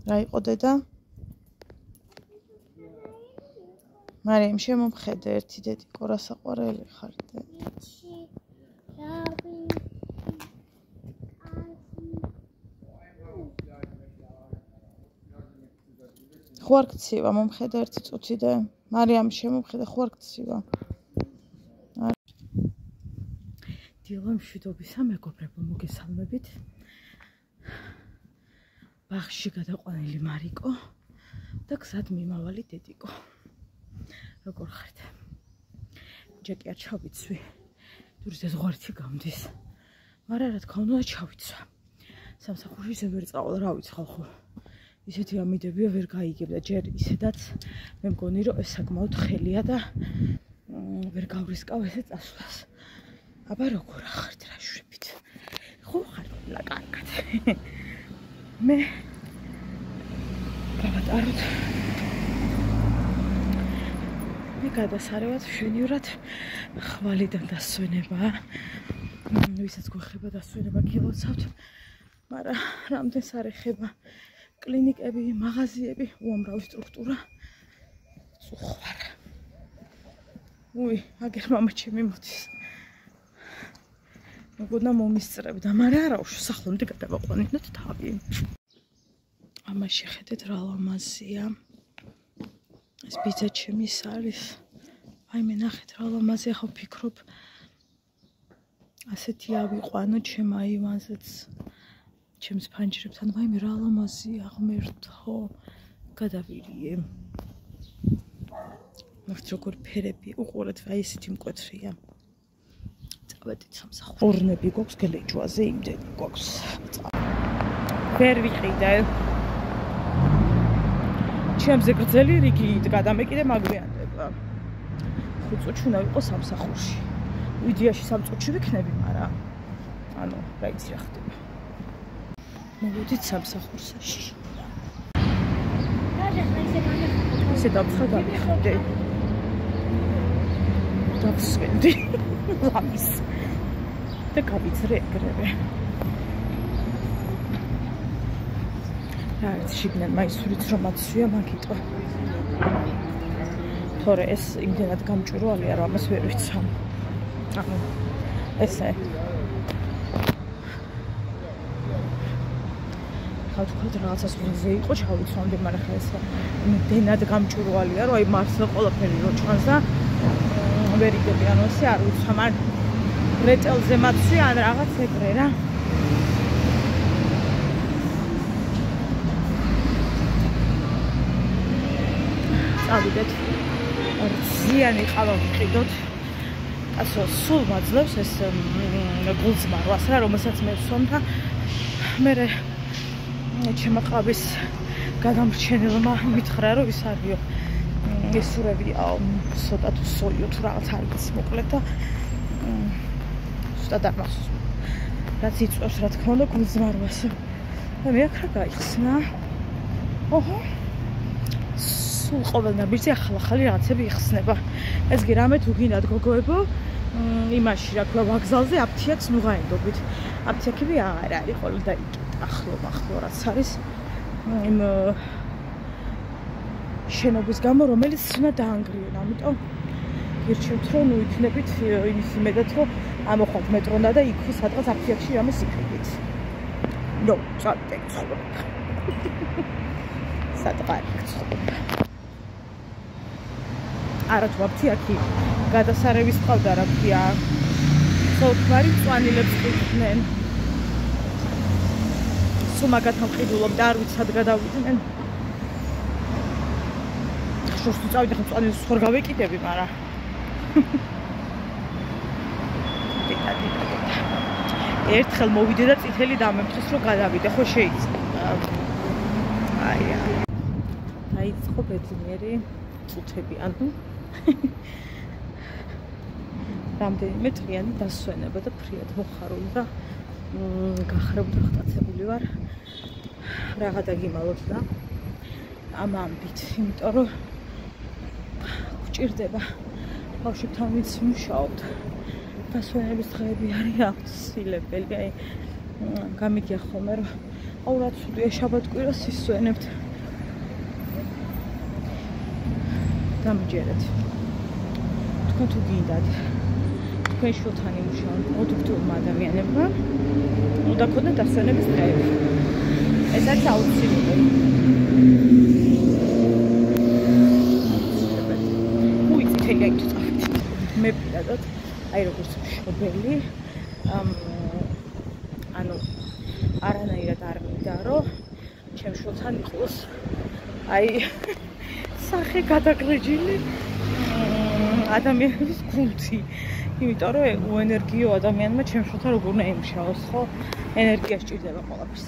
რა იყო დედა? მარიამ შემომხედე ერთი დედიკო რა საყვარელი ხარ და ხო არ გცივა მომხედე ერთი წუთი და მარიამ შემომხედე ხო არ გცივა დილა მშვიდობისა მეგობრებო მოგესალმებით ბაღში გადაყვანილი მარიკო და გზად მიმავალი დედიკო როგორ ხართ? ჯეკი არ ჩავიცვი. დურს ზღვართი გამდის. მაგრამ რა თქმა უნდა ჩავიცვა. სამსახურში ვერ წავალ რა ვიცი ხალხო. ისეთი ამიდებია ვერ გაიგებ და ჯერ ისედაც მე მგონი რომ ეს საკმაოდ ხელია და ვერ გავრისკავ ესე წასვლას. აბა როგორ ხართ რა შვებით? ხო ხარ ყველა კარგად. მე გავატაროთ მე გადასარევად შვენივრად ხვალიდან დასვენება ვისაც გვეხება დასვენება გილოცავთ მაგრამ რამდენს არ ეხება კლინიკები მაღაზიები უამრავი სტრუქტურა წუხვარ უი აგერ მამა ჩემი მოდის მეგონა მომისწრებდა მაგრამ არა უშ სახლამდე გადავაყვანინოთ თავი ამაში ხედეთ რა ლამაზია ეს ბიძა ჩემის არის აი მე ნახეთ რა ლამაზია ხო ფიქრობ ასეთი ავიყვანო ჩემ აივანზეც ჩემს ფანჯრებთან ვაიმე რა ლამაზია ღმერთო გადავირიე მართ როგორ ფერები უყურეთ აი ესეთი მკვეთრია წავედით სამსახურში ორნები გვაქვს გელეჯვაზე იმდენი გვაქვს ვერ ვიყიდე ჩემზე გრძელი რიგი იდგა და მე კიდე მაგვიანდება. 5 წუთში უნდა ვიყო სამსახურში. ვიდეაში 3 წუთში ვიქნები, მაგრამ ანუ რა იცი რა ხდება. მოვიდით სამსახურში. ესე დავხადე. დავსვენდი. ლამის. და გავიწრე ეგრევე. რაც შიგნან მაისურიც რომ აცვია მაგიტო. თორე ეს იმდენად გამჭვირვალეა რომ ამას ვერ ვიცამ. ანუ ესე. ხა თქვა რაღაცას ვეზე იყო ჩავიცვამდი, მაგრამ ხა ეს იმდენად გამჭვირვალეა რომ აი მარსელ ყველაფერი რო ჩანს და ვერ იგები ანუ ესე არ ვიცამ ან რეტელზე მაცვია ან რაღაც ეგრე რა. ავიდეთ ზიანი ყავა ვიყიდოთ ასო სულ მაძლევს ეს გულწმარვას რა რომელსაც მე ვსვამ და მე ჩემო ყავის გადამრჩენელმა მითხრა რომ ის არისო ესურებია ცოტა თუ სოიო თუ რაღაც არ ვიცი მოკლედ და ზუსტად არ მახსოვს რაც იწვევს რა თქმა უნდა გულწმარვას და მე აქ რა გაიხსნა ოჰო ყოველ ნაბიჯზე ახალი რაღაცები იხსნება. ეს კი რამე თუ გინდათ გოგოებო, იმაში რა ქვია ვაგზალზე აფთიაქს ნუღაინდობით. აფთიაქები აღარ არის ყოველ და ახლო რაც არის იმ შენობის გამო რომელიც უნდა დაანგრიონ. ამიტომ გირჩევთ რომ იქნებით იმის იმედად რომ ამოხვათ მეტრონდა და იქვე სადღაც აფთიაქში რამე სიფრებით. ნო, სადღაც ცხოვრობ. სადღაც ცხოვრობ. არა თუ აფთიაქი გადასარევის ყავდა რა ქვია სოუთმარი წვანილებს ყიდნენ სუმაგათან ყიდულობდა არ ვიცი სად გადავიდნენ შორს თუ წავიდე ხომ წვანილებს ხარ გავეკიდები მაგრამ ერთხელ მოვიდე და წითელი დამემთხეს რომ გადავიდე ხო შეიძლება დაიწყო ბედნიერი წუთები ანუ რამდენიმე დღიანი დასვენება და ფრიად მოხარული და გახრებული ხტაცებული ვარ რაღა დაგიმალოთ და ამ ამბით იმიტომ რომ გვჭირდება ბავშვებთან ვინც მუშაობთ დასვენების დღეები არის აუცილებელი აი გამიგია ხოლმე რომ აუ რა ცუდია შაბათ-კვირას ისვენებთ. დამჯერეთ. თქვენ თუ გინდათ თქვენ შვილთან იმუშაოთ პროდუქტიულმა ადამიანებმა, უნდა გქონდეთ დასვენების დღეები. ეს არის აუცილებელი. უიწითელი აით წავით. მე პირადად აი როგორც მშობელი ანუ არანაირად არ მინდა რომ ჩემ შვილთან იყოს აი სახე გადაგრეჯილი ადამიანის გუნდი. იმიტომ რომ უენერგიო ადამიანმა ჩემ შვილთან როგორ უნდა იმუშაოს, ხო? ენერგია სჭირდება ყველაფერს.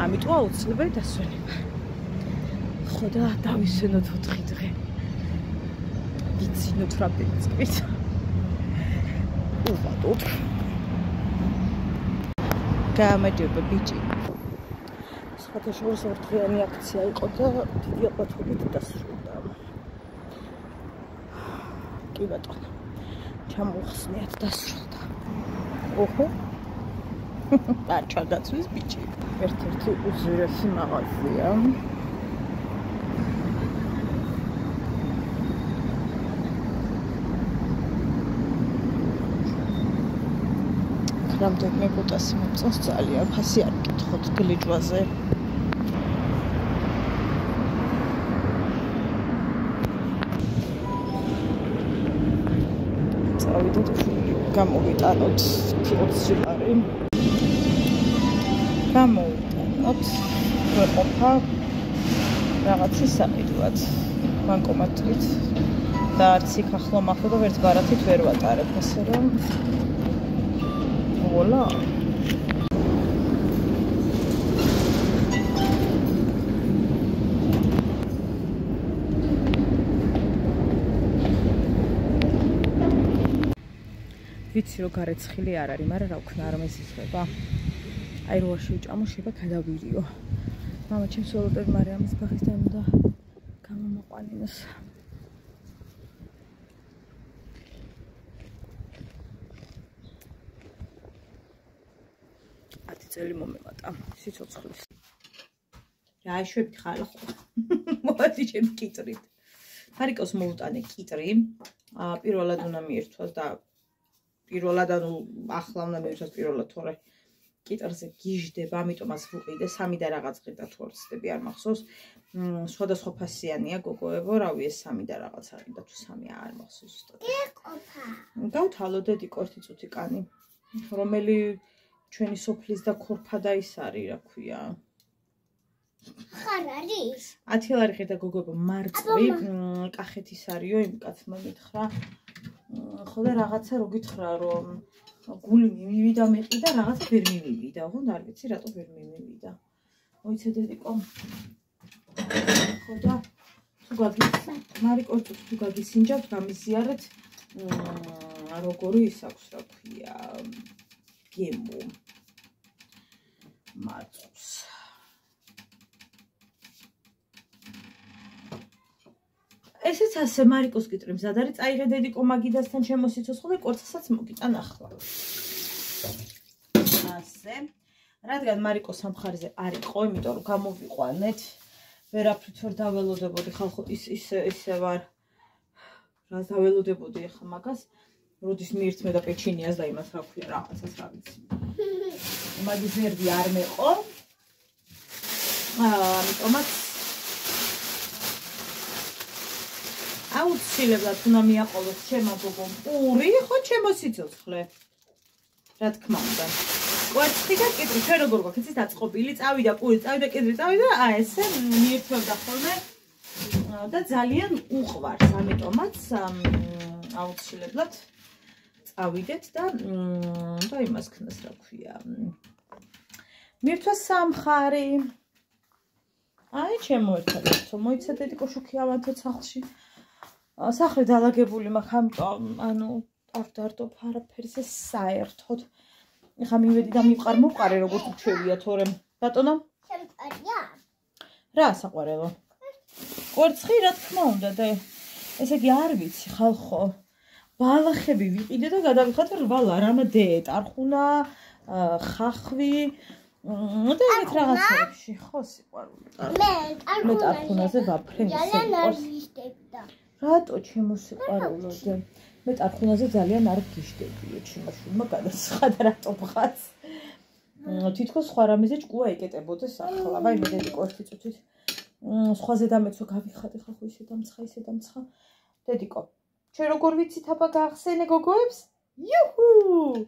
ამიტომ აუცილებელი დასვენება. ხო და დავისვენოთ 4 დღე. ვიცინოთ რა პერისკრიპტ. უბადოთ. გამარჯობა ბიჭი. სხვადასხვა ორდღიანი აქცია იყო და დიდი ალბათობით დასრულდა. კი ბატონო. ჩამოვხსნიათ დასრულდა. ოჰო. არჩა გაწვის ბიჭი. ერთ-ერთი უძვირესი მაღაზია. რამდენი კუტასი მომწონს ძალიან ფასი არ გითხოთ გლიჯვაზე. წავიდეთ გამოვიტანოთ 20 ლარი. გამოვიტანოთ ვეყოფა რაღაცის საყიდვად ბანკომატით და არც იქ ახლო მახლო და ვერც ბარათით ვერ ვატარებ, ასე რომ ვოლა ვიცი რომ გარეცხილი არ არის, მაგრამ რა ვქნა არ მესისხება. აი რო შევჭამო შეიძლება გადავირიო. მამა ჩემს ველოდები მარიამის ბაღისთან უნდა გამომაყვანინოს. წელი მომემატა სიცოცხლის. რა შვები ხალხო. მოდი ჩემ კიტრით. მარიკოს მოვუტანე კიტრი. პირველად უნდა მიირთვას და პირველად ანუ ახლა უნდა მიირთვას პირველად თორე კიტრზე გიჟდება, ამიტომაც ვუყიდე 3 და რაღაც ღირდა თუ არ ვცდები არ მახსოვს. სხვადასხვა ფასიანია გოგოებო, რავი ეს 3 და რაღაც არის და თუ 3 არ მახსოვს ზუსტად. ეყოფა. გავთალო დედიკო ერთი წუთი კანი. რომელი ჩვენი სოფლის და ქორფა და ის არის, რა ქვია. ხარ არის? 10 ლარი ღირდა გოგოებო მარწვი, კახეთის არისო, იმ კაცმა მითხრა. ხო და რაღაცა რო გითხრა რომ გული მივიდა მეყი და რაღაცა ვერ მივიდა, ხო და არ ვიცი რატო ვერ მივიდა. მოიცე დედიკო. ხო და თუ მარიკო თუ გაგისინჯავთ, გამიზიარეთ როგორი ის აქვს, რა ქვია. გემო მარწვს. ესეც ასე მარიკოს კიტრი მზად არის, წაიღე დედიკო მაგიდასთან შემოსიცოცხლე და კორცასაც მოგიტან ახლა. ასე. რადგან მარიკოს სამხარზე არ იყო, იმიტომ რომ გამოვიყვანეთ. ვერაფრით ვერ დაველოდებოდი ხალხო ისე ვარ. რა დაველოდებოდი ახლა მაგას. როდის მიირთმე და პეჩინიას და იმას რა ქვია რაღაცას რა ვიცი. მაგის ნერვი არ მეყო. ამიტომაც აუცილებლად უნდა მიაყოლოს ჩემო გოგო პური, ხო ჩემო სიცოცხლე. რა თქმა უნდა. კვერცხი და კიტრი ჩვენ როგორ გვაქვს იცით დაწყობილი, წავიდა პური, წავიდა კიტრი, წავიდა ესე მიირთმევდა ხოლმე და ძალიან უყვარს, ამიტომაც აუცილებლად წავიდეთ და იმას ქნას რა ქვია. მიირთვა სამხარი. აი ჩემო ერთადერთო მოიცა დედიკო შუქი ავანთო სახლში. სახლი დალაგებული მაქვს, ამიტომ ანუ არ დარდობ არაფერზე საერთოდ. ეხა მივედი და მივყარ მოვყარე როგორც უჩვევია თორემ ბატონო. შემყარია. რა საყვარელო? კვერცხი რა თქმა უნდა და ესე იგი არ ვიცი ხალხო. ბალახები ვიყიდე და გადავიხატე 8 ლარ, ამა დე, ტარხუნა, ხახვი, და ერთ რაღაცებში ხო სიყვარული. მე ტარხუნაზე ვაფრე რატო ჩემო სიყვარულოდე? მე ტარხუნაზე ძალიან არ გიშდებიო ჩემოშვილმა გადაცხადა რატო მხაც. თითქოს სხვა რამეზე ჭკუა ეკეტებოდეს ახლა. ვაი მე დედიკო ერთი წუთით სხვაზე დამეცო გავიხადე ხა ხო ისე დამცხა. დედიკო, ჩვენ როგორ ვიცით აბა გაახსენე გოგოებს? იუჰუ!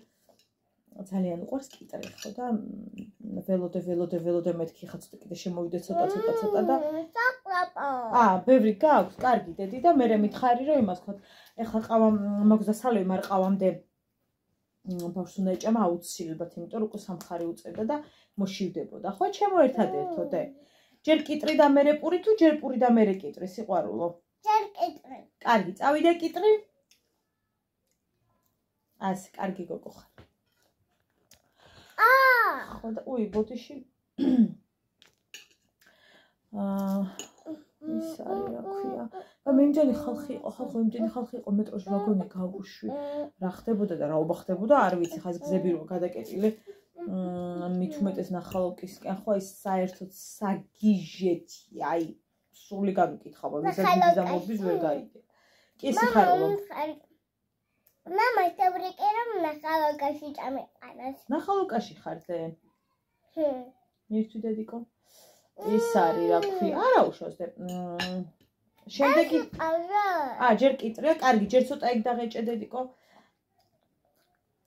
ძალიან უყვარს კიტრი ხო და ველოდე მეთქი ხა ცოტა კიდე შემოვიდე ცოტა და ბევრი გაქვს, კარგი დედი და მე მითხარი რომ იმას ხო ეხლა ყავა მაქვს და სალვე მარ ყავამდე ბავშვს უნდა ეჭამა აუცილებლად, იმიტომ რომ უკვე სამხარი უწევდა და მოშივდებოდა. ხო, ჩემო ერთადერთო დე. ჯერ კიტრი და მერე პური თუ ჯერ პური და მერე კიტრი სიყვარულო? ჯერ კიტრი. კარგი, წავიდე კიტრი. ასე, კარგი გოგო ხარ. ხო და უი ბოდიში. ის არის რა ქვია. და მე იმდენი ხალხი იყო მეტროში ვაგონი გავუშვი. რა ხდებოდა და რა უბახდებოდა, არ ვიცი, ხაზ გზები რო გადაკეტილი. მით უმეტეს ნახალოკისკენ ხო ის საერთოდ საგიჟეთი, აი სული განუკითხავ, ვისაც და მობის ვერ გაიგე. კი სიხარულო. მამა შევრიკე რომ ნახალოკაში წამეყანას. ნახალოკაში ხარ ზე? მირთვი დედიკო. ის არის რა ქვია, არა უშავს და შემდეგი ჯერ კიტრია, კარგი, ჯერ ცოტა ეგ დაღეჭე დედიკო.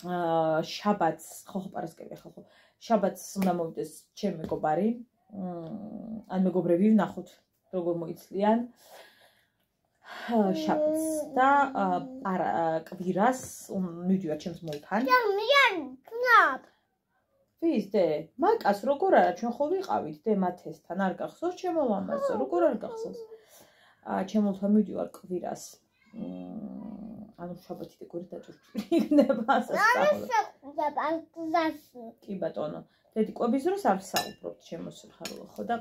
შაბათს ხო პარასკევია ხო შაბათს უნდა მოვიდეს ჩემი მეგობარი ან მეგობრები ვნახოთ როგორ მოიცლიან შაბათს და კვირას მივდივარ ჩემს მოუთან ვის დე მაკას როგორ არა ჩვენ ხო ვიყავით დე მათესთან არ გახსოვს ჩემო მამაზო როგორ არ გახსოვს ჩემთან მივდივარ კვირას ანუ შაბათი და კვირა დაჭურჭული იქნება სასწაულად. კი ბატონო. დედი კვების დროს არ საუბრობთ ჩემო სიხარულო ხო და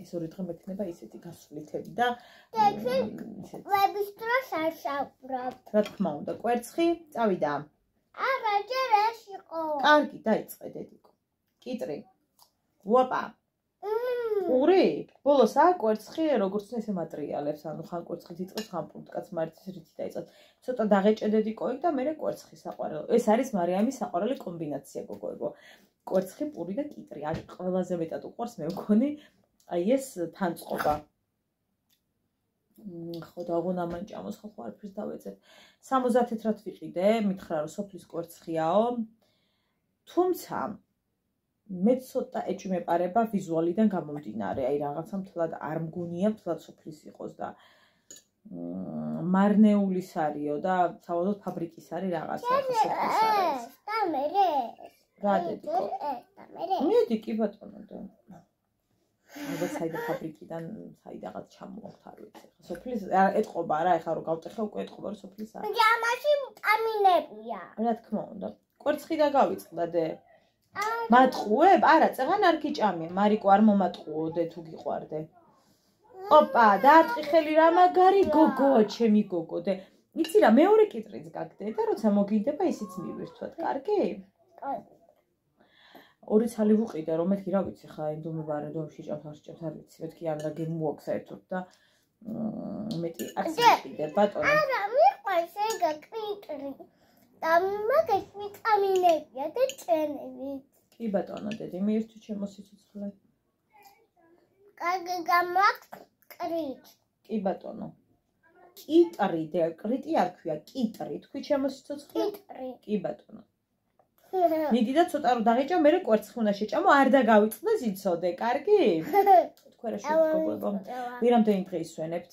ეს ორი დღე მექნება ისეთი გასვლითები და კვების დროს არ საუბრობთ. რა თქმა უნდა, კვერცხი წავიდა. არა, ჯერ ეს იყო. კარგი, დაიწყე დედიკო. კიტრი. უაპა. ური, ბოლოს კვერცხი როგორც ესე მატრიალებს, ანუ ხან კვერცხით იწყებს, ხან პუნქტკაც მართვის რითი დაიწყებს. ცოტა დაღეჭე დედიკო იქ და მერე კვერცხი საყვარელი. ეს არის მარიამის საყვარელი კომბინაცია გოგოებო. კვერცხი, პური და კიტრი. აი ყველაზე მეტად უყვარს მე მგონი აი ეს თანწყობა. ხო და აღონა მანჭამოს ხო არაფერს დავეწებ. 70 თეთრად ვიყიდე, მითხრა რომ სოფლის კვერცხიაო. თუმცა მე ცოტა ეჭვმეპარება ვიზუალიდან გამომდინარე, აი რაღაცა მთლად არ მგონია, მთლად სოფლის იყოს და მარნეულის არისო და საავადოდ ფაბრიკის არის რაღაცა ხო სოფლის არის. და მერე. რა დედიკო? მედი კი ბატონო და ალბათ საიდა ფაბრიკიდან საიდაღაც ჩამოვართ არ ვიცი. სოფლის ეთყობა რა, ეხლა რომ გავტეხე უკვე ეთყობა რომ სოფლის არის. ჯამაში ვიტამინებია. რა თქმა უნდა. კვერცხი და გავიწყდა დე. მატყუებ? არა, წეღან არ გიჭამია, მარიკო არ მომატყუოდე თუ გიყვარდე. ოპა, დაარტყი ხელი რა მაგარი გოგოა, ჩემი გოგო დე. იცი რა, მეორე კიტრიც გაგდე და როცა მოგინდება ისიც მივირთვათ, კარგი? ორი ცალი ვუყიდე, რომ მეთქი რა ვიცი ხა, ინდომებარე დომში ჭამს არ ვიცი, მეთქი ან რა გემუაქ საერთოდ და მეტი არც ვიყიდე, ბატონო. არა, მიყვარს ეგა კიტრი. და მაგას ვიტამინებია და ჭენები. კი ბატონო, დედი, მიირთვი ჩემო სიცოცხლე. კარგი გამაქვს კრიტ. კი ბატონო. კიტრი და კრიტი არ ქვია, კიტრი, თქვი ჩემო სიცოცხლე? კიტრი. კი ბატონო. მიდი და ცოტა რომ დაღეჭა, მე კვერცხი უნდა შეჭამო, არ დაგავიწყდა ზიცოდე, კარგი? თქვენ რა შეგოგებო. ვირამდენი დღე ისვენებთ?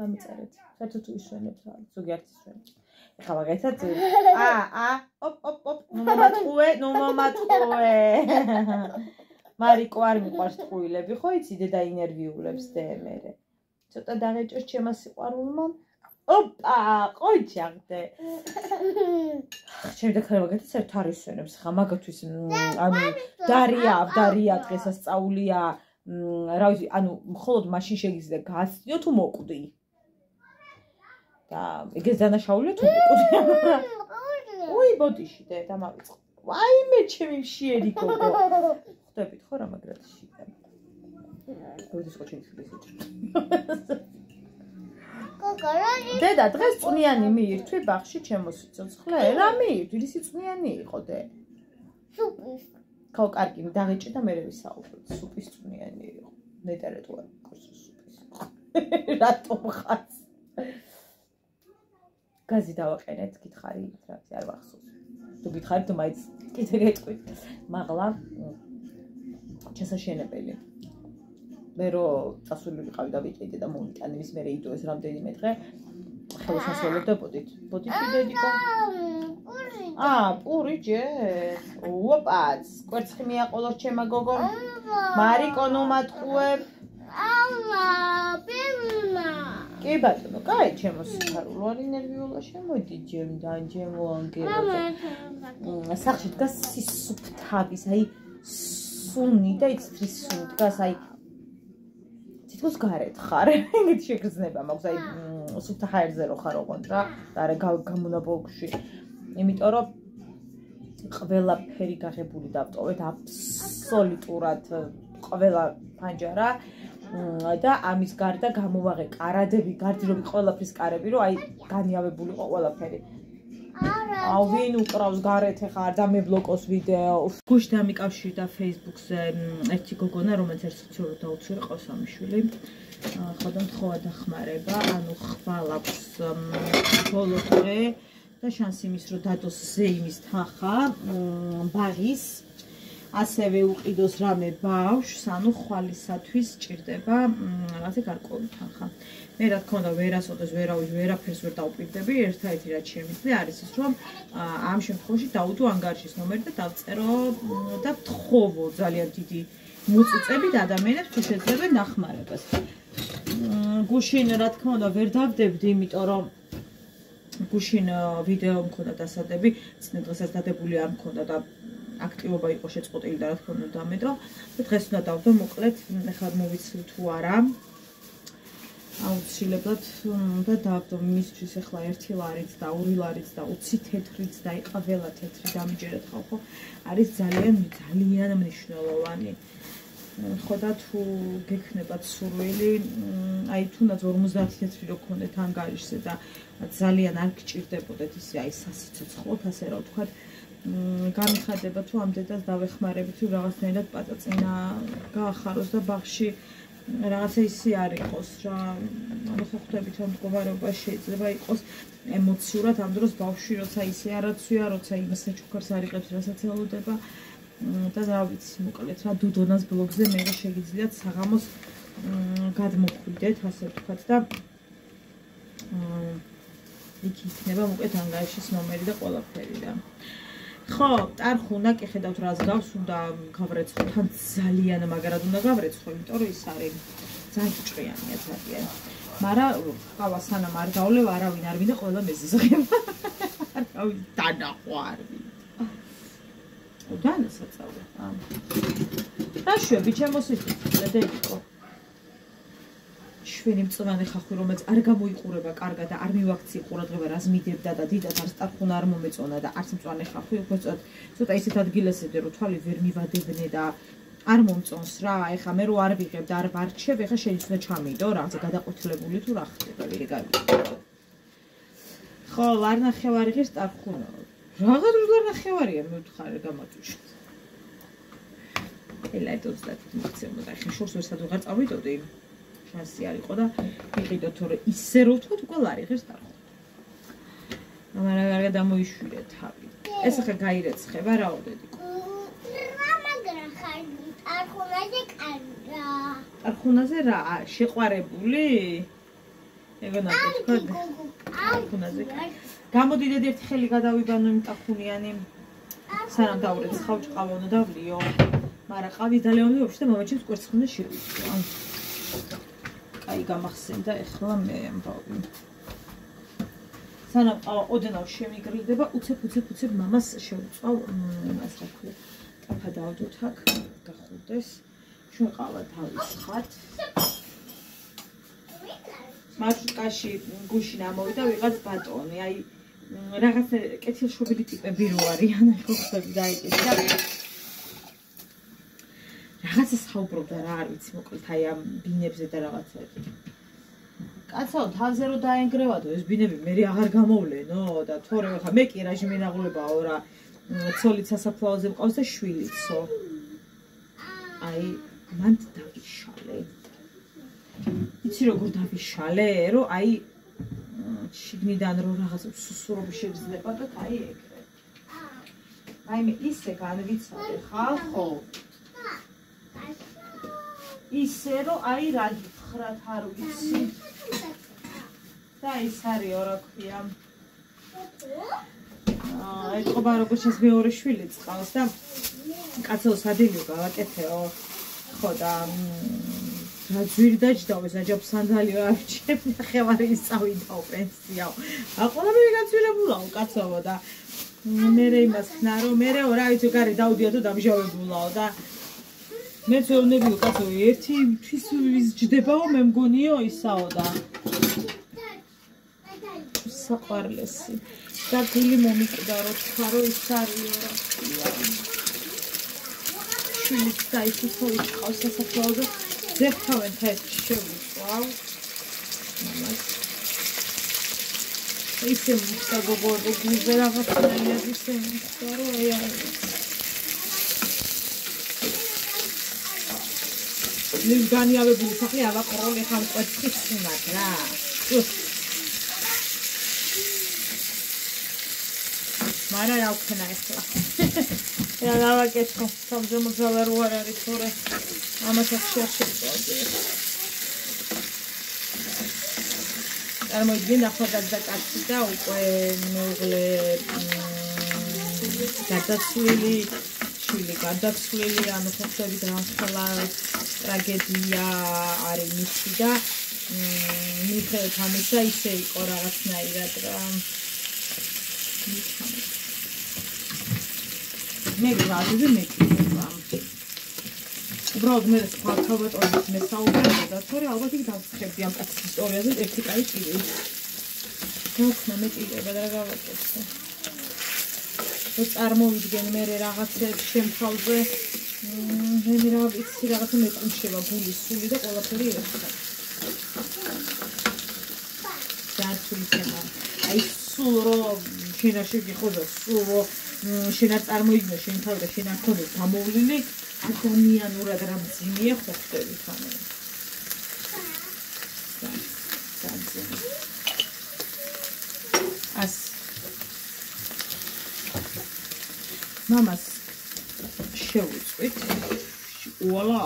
დამიწერეთ. საერთოდ თუ ისვენებთ, ზოგიერთი ისვენებთ. ეხლა მაგალითად ოპ ნუ მომატყუე მარიკო არ მიყვარს ტყუილები ხო იცი დედა ინერვიულებს დე მერე ცოტა დაღეჭოს ჩემო სიყვარულმა ოპა ყოჩაღდე შემდეგ ხარ მაგალითად საერთოდ არ ისვენებს ხა მაგათვის ანუ დარია დღესასწაულია რა ვიცი ანუ მხოლოდ მაშინ შეგიძლია გასწიო თუ მოკვდი და ეგეც დანაშაულია თუ მოკვდი უი ბოდიში და დამავიწყო ვაიმე ჩემი მშიერი გოგო. ხვდებით ხო რა მაგრად შიდა. გოდის ხო ჩემი ხილი შეჭრა. დედა დღეს წვნიანი მიირთვი ბაღში ჩემო სიცოცხლე? რა მიირთვი? ისი წვნიანი იყო დე? სუპის. ხო, კარგი, დაღეჭი და მე ვისაუბროთ. სუპის წვნიანი იყო. ნეტარე თუ არ მყავს სუპის. რატომ ხაც? გაზი დავაყენეთ, გითხარი, რა არ ვახსოვს. თუ გითხარი თუ მაინც კიდე გეტყვით. მაღლა შესაშენებელი. მე რო წასული ვიყავი და ვიყიდე და მომიტანე ის მე რეიდოეს რამდენიმე დღე ხელოსასწორებდებით. ბოდიში დედიკო. პური ჯე. უოპაც, კვერცხი მიაყოლოს ჩემა გოგო. მარიკო ნუ მატყუებ. პემა. კი ბატონო, კაი ჩემო სიხარულო, არ ინერვიულა შემოდი ჯემდან, ჯემო ანგელოზე. სახში დგას სისუფთავის, აი სუნი და იცის სუნი დგას, აი თითქოს გარეთ ხარ, ეგეთი შეგრძნება მაქვს, აი სუფთა ჰაერზე რო ხარ ოღონდ რა, და არა გამონაბოლქში. იმიტომ რომ ყველაფერი გაღებული დავტოვეთ აბსოლუტურად ყველა პანჯარა და ამის გარდა გამოვაღე კარადები, გარდირობი ყველაფრის კარები, რომ აი განიავებულიყო ყველაფერი. აუ ვინ უკრავს გარეთ ახლა არ დამებლოკოს ვიდეო. გუშინ დამიკავშირდა Facebook-ზე ერთი გოგონა, რომელიც ერთ სოციალურ დაუცვირე ყავს სამი შვილი. ხოდა მთხოვა დახმარება, ანუ ხვალ აქვს ბოლო დღე და შანსი იმის რომ დადოს ზეიმის თანხა ბაღის. ასევე უყიდოს რამე ბავშვს, ანუ ხვალისათვის ჭირდება რაღაცა გარკვეული თანხა. მე რა თქმა უნდა ვერასოდეს ვერაფერს ვერ დავუპირდები, ერთადერთი რაც შემიძლია არის ის რომ ამ შემთხვევაში დავუდო ანგარიშის ნომერი და დავწერო და ვთხოვო ძალიან დიდი მოწიწებით ადამიანებს თუ შეძლებენ დახმარებას. გუშინ რა თქმა უნდა ვერ დავდებდი, იმიტომ რომ გუშინ ვიდეო მქონდა დასადები, წინა დღესაც დადებული არ მქონდა და აქტივობა იყო შეწყვეტილი და რა თქმა უნდა დამედო და დღეს უნდა დავდო მოკლედ ახლა მოვიცილ თუ არა აუცილებლად და დავდო მისთვის ახლა 1 ლარიც და 2 ლარიც და 20 თეთრიც და იყაველა თეთრი დამიჯერეთ ხალხო არის ძალიან მნიშვნელოვანი ხო და თუ გექნებათ სურვილი აი თუნდაც 50 თეთრი რო გქონდეთ ანგარიშზე და ძალიან არ გჭირდებოდეთ ისე აი სასიცოცხლოდ ასე რა ვთქვათ გამიხადება თუ ამ დედას დავეხმარებით თუ რაღაცნაირად პაწაწინა გაახაროს და ბაღში რაღაცა ისე არ იყოს რა ანუ ხო ხვდებით რომ მდგომარეობა შეიძლება იყოს ემოციურად ამ დროს ბავშვი როცა ისე არაცვია როცა იმას საჩუქარს არ იღებს რასაც ელოდება და რა ვიცი მოკლედ რა დუდონას ბლოგზე მე შეგიძლიათ საღამოს გადმოხვიდეთ ასე ვთქვათ და იქ იქნება მოკლედ ანგარიშის ნომერი და ყველაფერი რა ხო, ტარხი უნდა კი ხედავთ რას გავს, უნდა გავრეცხო, თან ძალიან მაგარად უნდა გავრეცხო, იმიტომ რომ ის არის ძალიან ჭკვიანია ძალიან. მაგრამ ყავა სანამ არ გავლევ, არავინ არ ვინდა ყველა მეზიზღება. არავინ დანახვარი. უდანასაწავე. რა შვები ჩემო სიტყვაზე დედიკო. შვენი მწვანე ხახვი რომელიც არ გამოიყურება კარგად და არ მივაქცი ყურადღება რას მიდევდა და დიდად არ სტარხუნა არ მომეწონა და არც მწვანე ხახვი უფრო ცოტა ისეთ ადგილასედი რომ თვალი ვერ მივადებნე და არ მომწონს რა ეხა მე რო არ ვიღებ და არ ვარჩევ ეხა შეიძლება ჩამიდო რაღაცა გადაყვითლებული თუ რა ხდება ვიღები ხო არ ნახევარი ღირს სტარხუნა რაღაც რო ნახევარია მე ვთხარი გამაჭუშ ელაი 30 მაქცემო და ეხა შორს ვერსად ვღარ წავიდოდი შანსი არ იყო და ვიყიდო თორე ისე რო ვთქვათ უკვე ლარი ღირს დახო. მაგრამ კარგად ამოიშვირე თავი. ეს ახლა გაირეცხება რაო დედიკო. რა მაგრა ხარ არხუნაზე კარგა. არხუნაზე რა შეყვარებული? ეგონა თქვა. არხუნაზე. გამოდი დედი ერთი ხელი გადავიბანო იმ ტახუნიანი. სანამ დავრეც ხავჭ ყავონო და ვლიო. მაგრამ ყავის დალეონი ვაფშე და მომაჩენს კვერცხუნდა შევიწვა. აი გამახსენდა ეხლა მე ამბავი. სანამ ოდენავ შემიგრილდება, უცებ მამას შევწავ იმას რა ქვია. ტაფა დავდოთ აქ, გახურდეს. ჩვენ ყავა დავისხათ. მარშრუტკაში გუშინ ამოვიდა ვიღაც ბატონი, აი რაღაც კეთილშობილი ტიპები რო არიან, ხო ხსები დაიკეთე და რაღაცა საუბრობდა რა არ ვიცი, მოკლედ აი ამ ბინებზე და რაღაცაებზე. კაცო, თავზე რო დაენგრევადო ეს ბინები მე აღარ გამოვლენო და თორე ხა მე კი რაჟი მენაღულებაო რა. ცოლით სასაფლაოზე მყავს და შვილიცო. აი, მან დავიშალე. იცი როგორ დავიშალე, რომ აი შიგნიდან რო რაღაც სუსურობი შეგრძნება და აი ეგრე. აი მე ისე განვიცადე ხალხო. ისე რომ აი რა გითხრათ არ ვიცი. და ის არისო რა ქვია. ეთყობა როგორც ეს მეორე შვილი წყავს და კაცო სადილიო გავაკეთეო. ხო და რა ძვირი დაჯდავეს აჯობს სანდალიო არჩევ ნახევარი ისწავიდაო პენსიაო. ყველაფერი გაცვირებულაო კაცოო და მერე იმას ხნა რომ მერეო რა ვიცი გარე დაუდია თუ დამჟავებულაო და მე ძოვნებიო კაცო ერთი თვის ვის ჯდებაო მე მგონიო ისაო და საყვარლესი და გული მომიკვდა რო თქვა რომ ის არისო რა ქვია. შვილიც და ისიც ყავს სასაფლაოზე ზეფთავენ თეთრ შევიწვავ. მამას ისე მიხდა გოგო გულზე რაღაცნაირად ისე მიხდა რომ აი ლიზ განიავებული სახლი ავაყროლე ხან ყვეცხის ხუნად რა. მარა რა ვქნა ახლა. რა დავაკეთო, სამძიმოძალე რო არ არის თორე ამასაც შეშევწოდე. წარმოიდგინე ახალგაზრდა კაცი და უკვე მეუღლე გადაცვლილი, შვილი გადაცვლილი, ანუ ხოცები დამხელა ტრაგედია არის მისი და მიხედავთ ამისა ისე იყო რაღაცნაირად რა. მე ვაძები მეკითხება. უბრალოდ მე თავბატონის მე საუბრობ და თორე ალბათ იქ დავწხებდი ამ კაცის ისტორიაზე ერთი კაი ჭირი. მოხნა მე ჭირება და რა გავაკეთე. რო წარმოვიდგენ მე რაღაცებს შემთავზე მე რა ვიცი რაღაცა მეკუმშება გულის სული და ყველაფერი ერთხელ. დაცული თემა. აი სულ რო შენ არ შეგიხო და სულ რო შენ არ წარმოიდგინე შენ თავი და შენ არ ქონდეს გამოვლილი ადამიანურად რა მძიმეა ხო ხდები ხანე. ას მამას შევუწვით უალა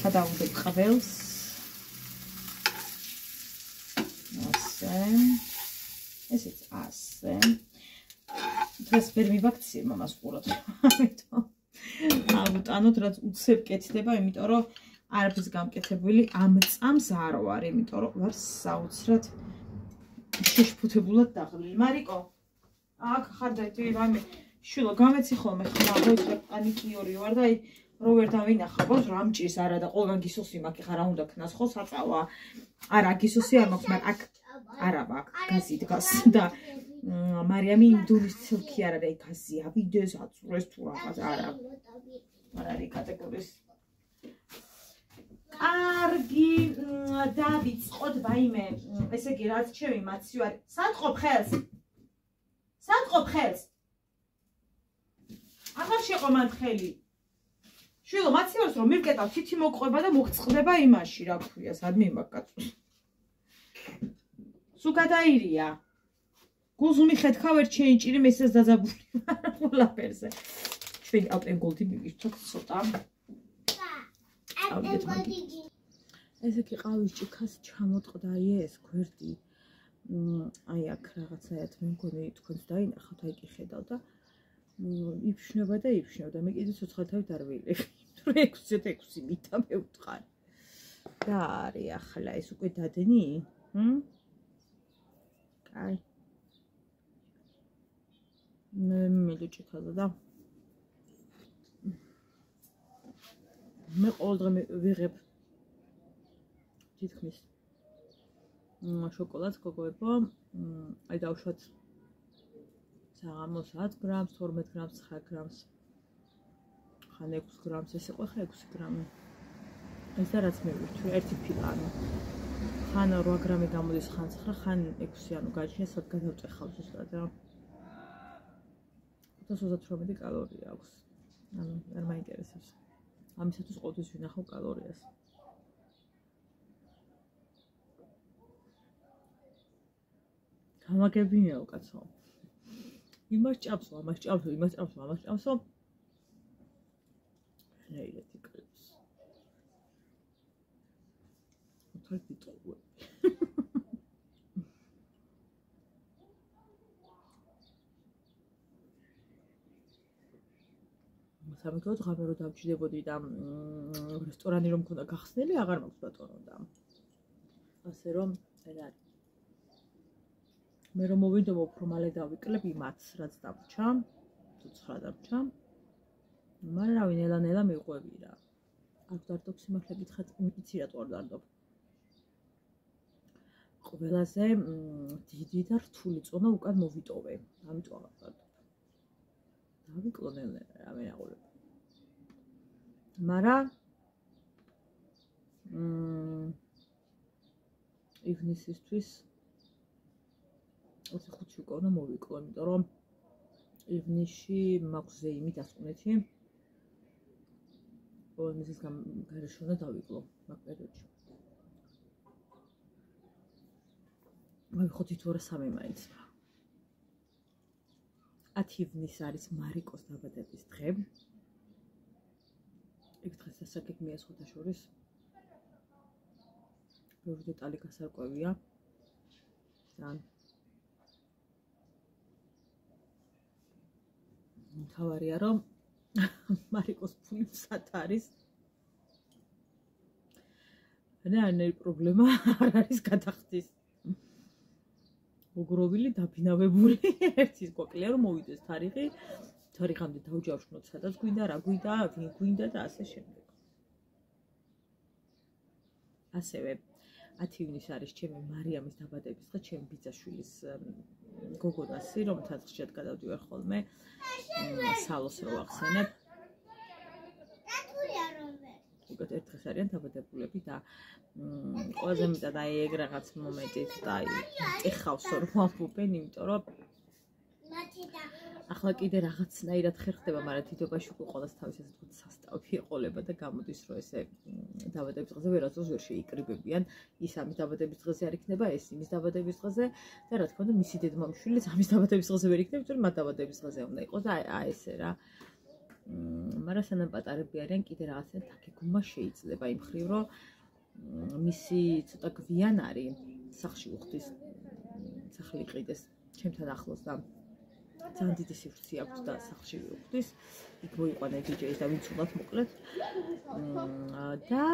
გადავდებ ყველს ასე ესეც ასე დღეს ვერ მივაქციე მამას ყურად ამიტომ ავუტანოთ რაც უცებ კეთდება იმიტომ რომ არაფერს გამკეთებული ამ წამს არ ვარ იმიტომ რომ ვარ საოცრად შეშფუთებულად დაღლილი მარიკო აქ ხარ და ვამე შვილო გამეცი ხოლმე ხმა მოიწვე პანიკიორი ვარ და აი რო ვერ დავინახავ რა მჭირს არა და ყველგან გისოსი მაქვს ხა რა უნდა ქნას ხო საწავა არა გისოსი არ მაქვს მაგრამ აქ არა მაქვს გაზი დგას და მარიამი იმდუნის ცილკი არა და იქასი ავიდეს აწურეს თუ რაღაც არა არ არის კატეგორიის კარგი დავიწყოთ ვაიმე ესე იგი რაც ჩემი მაცივ არის სათყობ ხელს აღარ შეყო მან ხელი შვილო მაცივარს რომ მივკეტავ თითი მოყვება და მოგწყდება იმაში რა ქვია სადმე მაგკაცოს სულ გადაირია გულს მიხეთქავ ერთ შეინჭირი მესეს დაძაბული ყველაფერზე ჩვენი ალპენგოლდი მივირთოთ ცოტა ესე კი ყავის ჭიქას ჩამოტყდა ეს გვერდი აი აქ რაღაცაად მე მგონი თქვენს დაინახავთ აი კი ხედავ და იფშნება და მე კიდე ცოცხალთავით არ ვიილებ 6-6 მითა მე ვთხარი და არის ახლა ეს უკვე დადენი კაი მე მილუჭიქალა და მე ყოველ დღე ვიღებ თითქმის შოკოლადს გოგოებო, აი დავუშვათ საღამოს 10 გრამს, 12 გრამს, 9 გრამს, ხან 6 გრამს, ეს იყო ხა 6 გრამი. ეს და რაც მივირთვი, ერთი ფილა, ანუ ხან 8 გრამი გამოდის, ხან 9, ხან 6, ანუ გაჩნია სად გადავწეხავ ზუსტად რა. 538 კალორია აქვს. ანუ არ მაინტერესებს. ამისათვის ყოველთვის ვინახავ კალორიას. გამაგებინეო კაცო. იმას ჭამსო, ამას ჭამსო, იმას ჭამსო, ამას ჭამსო. ნეირეთ იკლებს. უთხარ დიტოვე. სამეთოდ ღამე რო დავჭიდებოდი და რესტორანი რომ მქონდა გახსნილი, აღარ მაქვს ბატონო და ასე რომ ეს არის. მე რომ მოვიდობ უფრო მალე დავიკლებ იმათს, რაც დამრჩა, თუ 9 დამრჩა. მაგრამ რავი, ნელა-ნელა მიყვები რა. არ ვდარდობ სიმართლე გითხრათ, იცი რატო არ ვდარდობ. ყველაზე დიდი და რთული წონა უკან მოვიტოვე, ამიტომ აღარ ვდარდობ. დავიკლო ნელა-ნელა რა მეაღურებ. მაგრამ ივნისისთვის 25 უკვე უნდა მოვიკლო, იმიტომ რომ ივნისში მაქვს ზეიმი დასკვნეთი. მისის გარეშე უნდა დავიკლო მაგ პერიოდში. მოვიხოთ 2-3 მაინც. 10 ივნის არის მარიკოს დაბადების დღე. იქ დღეს დასაგეგმია სხვათა შორის. ბევრი დეტალი გასარკვევია. ძალიან თავარია რომ მარიკოს ფული სად არის? რანაირი პრობლემა არ არის გადახდის. უგროვილი დაფინავებული ერთის გვაკლია რომ მოვიდეს თარიღი. თარიღამდე დავჯავშნოთ სადაც გვინდა, რა გვინდა, ვინ გვინდა და ასე შემდეგ. ასევე 10 ივნის არის ჩემი მარიამის დაბადების დღე, ჩემი ბიძაშვილის გოგონასი, რომელთაც ხშირად გადავდივარ ხოლმე სალოს რო ახსენებ. უკეთ ერთ დღეს არიან დაბადებულები და ყველაზე მეტად აი ეგ რაღაც მომენტით და აი ეხავს რომ ვამბობენ, იმიტომ რომ ახლა კიდე რაღაცნაირად ხერხდება, მაგრამ თითობაში უკვე ყოველს თავის ასე თქვა სასტავი ეყოლება და გამოდის რომ ესე დაბადების დღეზე ვერასდროს ვერ შეიკრიბებიან. ის ამის დაბადების დღეზე არ იქნება, ეს იმის დაბადების დღეზე და რა თქმა უნდა მისი დედმამიშვილიც ამის დაბადების დღეზე ვერ იქნება, იმიტომ რომ მათ დაბადების დღეზე უნდა იყოს და აი ესე რა. მაგრამ სანამ პატარები არიან, კიდე რაღაცნაირად თაქეგუმა შეიძლება იმ მხრივ, რომ მისი ცოტა გვიანარი სახლში უხდის, სახლი იყიდეს ჩემთან ახლოს და ძალიან დიდი სივრცე აქვს და სახლში ვიხდის. იქ მოიყვანა დიჯეის და ვიცულად მოკლედ. და